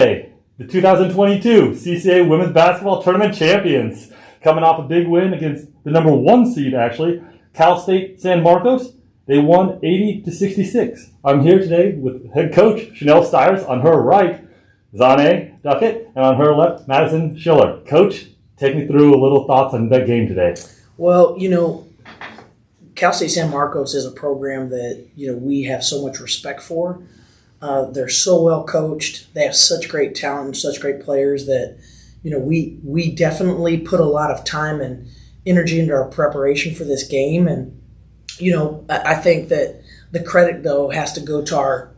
Hey, the 2022 CCAA Women's Basketball Tournament champions, coming off a big win against the number 1 seed, actually, Cal State San Marcos. They won 80-66. I'm here today with head coach Chanel Stiers. On her right, Zane Duckett, and on her left, Madison Schiller. Coach, take me through a little thoughts on that game today. Well, Cal State San Marcos is a program that, we have so much respect for. They're so well coached. They have such great talent and such great players that, we definitely put a lot of time and energy into our preparation for this game. And, I think that the credit, though, has to go to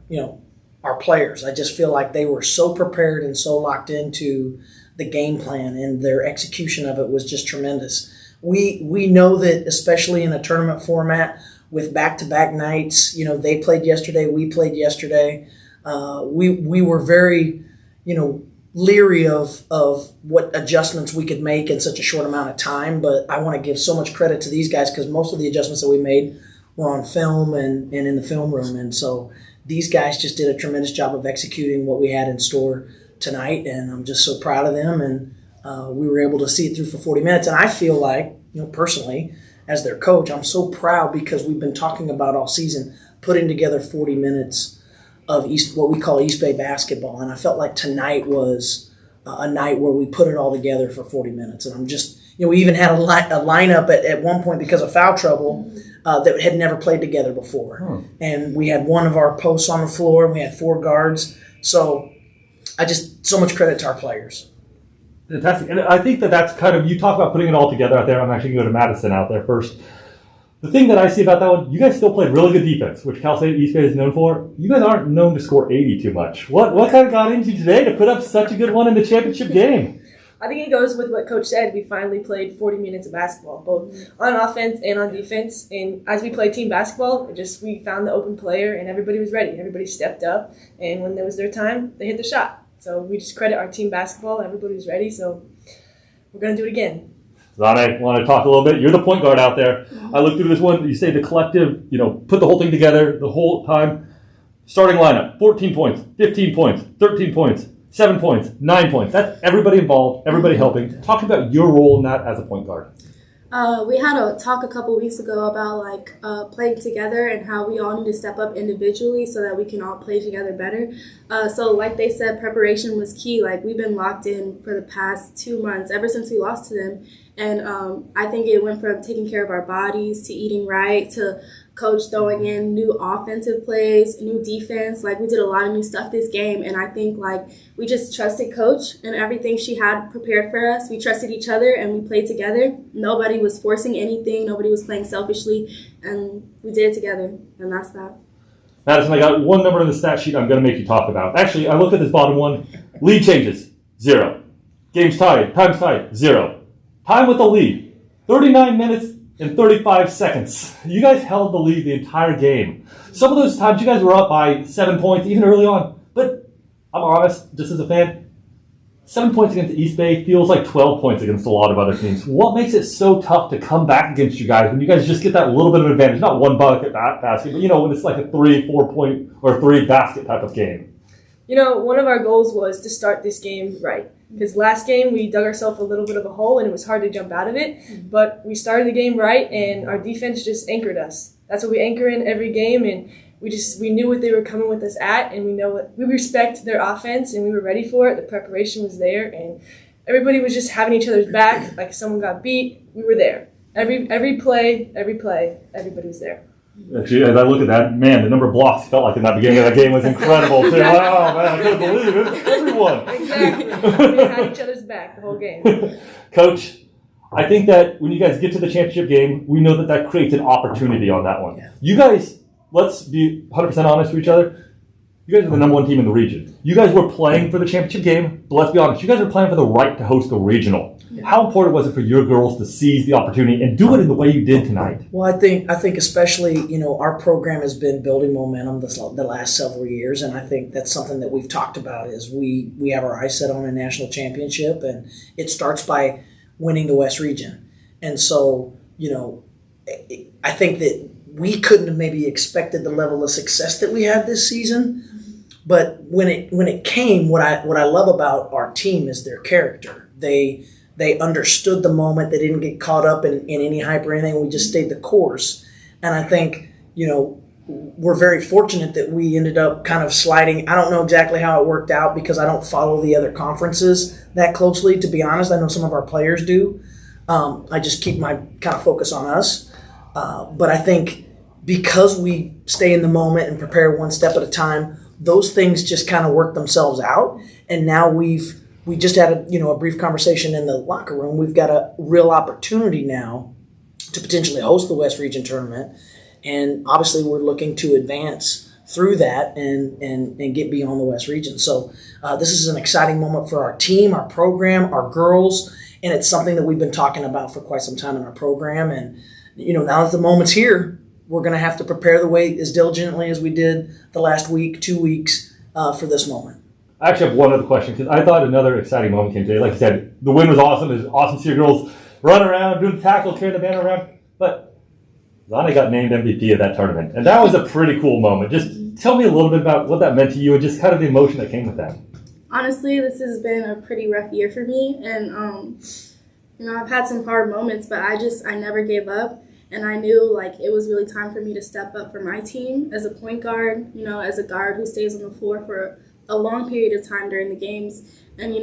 our players. I just feel like they were so prepared and so locked into the game plan, and their execution of it was just tremendous. We know that, especially in a tournament format with back-to-back nights, they played yesterday, we played yesterday. We were very, leery of what adjustments we could make in such a short amount of time. But I want to give so much credit to these guys because most of the adjustments that we made were on film and in the film room. And so these guys just did a tremendous job of executing what we had in store tonight. And I'm just so proud of them. And we were able to see it through for 40 minutes. And I feel like, personally, as their coach, I'm so proud because we've been talking about all season putting together 40 minutes of what we call East Bay basketball. And I felt like tonight was a night where we put it all together for 40 minutes. And I'm just, we even had a lineup at one point because of foul trouble that had never played together before. And we had one of our posts on the floor and we had 4 guards. So so much credit to our players. Fantastic. And I think that's kind of, you talk about putting it all together out there. I'm actually going to go to Madison out there first. The thing that I see about that one, you guys still played really good defense, which Cal State East Bay is known for. You guys aren't known to score 80 too much. What kind of got into you today to put up such a good one in the championship game? I think it goes with what Coach said. We finally played 40 minutes of basketball, both on offense and on defense. And as we played team basketball, we found the open player and everybody was ready. Everybody stepped up, and when it was their time, they hit the shot. So we just credit our team basketball. Everybody was ready, so we're going to do it again. Zane, want to talk a little bit? You're the point guard out there. I looked through this one. You say the collective, put the whole thing together the whole time. Starting lineup, 14 points, 15 points, 13 points, 7 points, 9 points. That's everybody involved, everybody helping. Talk about your role in that as a point guard. We had a talk a couple weeks ago about playing together and how we all need to step up individually so that we can all play together better. So like they said, preparation was key. Like we've been locked in for the past 2 months, ever since we lost to them. And I think it went from taking care of our bodies to eating right to Coach throwing in new offensive plays, new defense. Like we did a lot of new stuff this game, and I think we just trusted Coach and everything she had prepared for us. We trusted each other and we played together. Nobody was forcing anything. Nobody was playing selfishly, and we did it together, and that's that. Madison, I got one number in the stat sheet I'm going to make you talk about. Actually, I looked at this bottom one. Lead changes, 0. Games tied, times tied, 0. Time with the lead, 39 minutes and 35 seconds. You guys held the lead the entire game. Some of those times you guys were up by 7 points, even early on. But I'm honest, just as a fan, 7 points against East Bay feels like 12 points against a lot of other teams. What makes it so tough to come back against you guys when you guys just get that little bit of advantage? Not one bucket basket, but when it's like a 3-4 point or 3 basket type of game. One of our goals was to start this game right. Because last game, we dug ourselves a little bit of a hole, and it was hard to jump out of it. But we started the game right, and our defense just anchored us. That's what we anchor in every game, and we knew what they were coming with us at, and we respect their offense, and we were ready for it. The preparation was there, and everybody was just having each other's back. Like if someone got beat, we were there. Every play, everybody was there. Actually, as I look at that, man, the number of blocks felt like in that beginning of that game was incredible, too. Wow, man, I couldn't believe it. Everyone. Exactly. We had each other's back the whole game. Coach, I think that when you guys get to the championship game, we know that creates an opportunity on that one. Yeah. You guys, let's be 100% honest with each other. You guys are the number 1 team in the region. You guys were playing for the championship game, but let's be honest, you guys were playing for the right to host the regional. Yeah. How important was it for your girls to seize the opportunity and do it in the way you did tonight? Well, I think especially, our program has been building momentum the last several years, and I think that's something that we've talked about is we have our eyes set on a national championship, and it starts by winning the West region. And so, I think that we couldn't have maybe expected the level of success that we had this season. But when it came, what I love about our team is their character. They understood the moment. They didn't get caught up in any hype or anything. We just stayed the course. And I think, we're very fortunate that we ended up kind of sliding. I don't know exactly how it worked out because I don't follow the other conferences that closely, to be honest. I know some of our players do. I just keep my kind of focus on us. But I think because we stay in the moment and prepare one step at a time, those things just kind of work themselves out. And now we just had a brief conversation in the locker room. We've got a real opportunity now to potentially host the West Region tournament. And obviously we're looking to advance through that and get beyond the West Region. So this is an exciting moment for our team, our program, our girls, and it's something that we've been talking about for quite some time in our program. And, now that the moment's here, we're going to have to prepare the way as diligently as we did the last week, 2 weeks for this moment. I actually have one other question because I thought another exciting moment came today. Like I said, the win was awesome. It was awesome to see your girls run around, doing the tackle, carrying the banner around. But Zana got named MVP of that tournament, and that was a pretty cool moment. Just tell me a little bit about what that meant to you and just kind of the emotion that came with that. Honestly, this has been a pretty rough year for me, and I've had some hard moments, but I never gave up, and I knew it was really time for me to step up for my team as a point guard, as a guard who stays on the floor for a long period of time during the games, and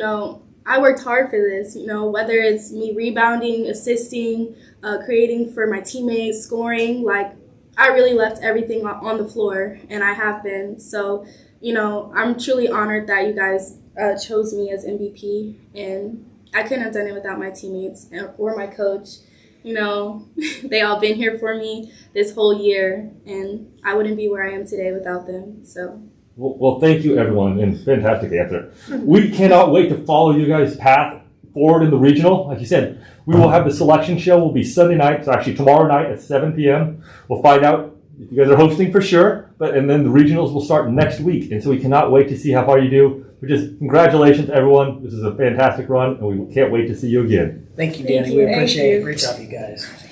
I worked hard for this, whether it's me rebounding, assisting, creating for my teammates, scoring, I really left everything on the floor, and I have been. So, I'm truly honored that you guys chose me as MVP, and I couldn't have done it without my teammates or my coach. They all been here for me this whole year, and I wouldn't be where I am today without them. So. Well, thank you, everyone, and fantastic answer. We cannot wait to follow you guys' path forward in the regional. Like you said, we will have the selection show. Will be Sunday night, so actually tomorrow night at 7 p.m. We'll find out if you guys are hosting for sure, and then the regionals will start next week, and so we cannot wait to see how far you do. But just congratulations, everyone. This is a fantastic run, and we can't wait to see you again. Thank you, Danny. Thank you. We appreciate Thank it. you. Great job, you guys.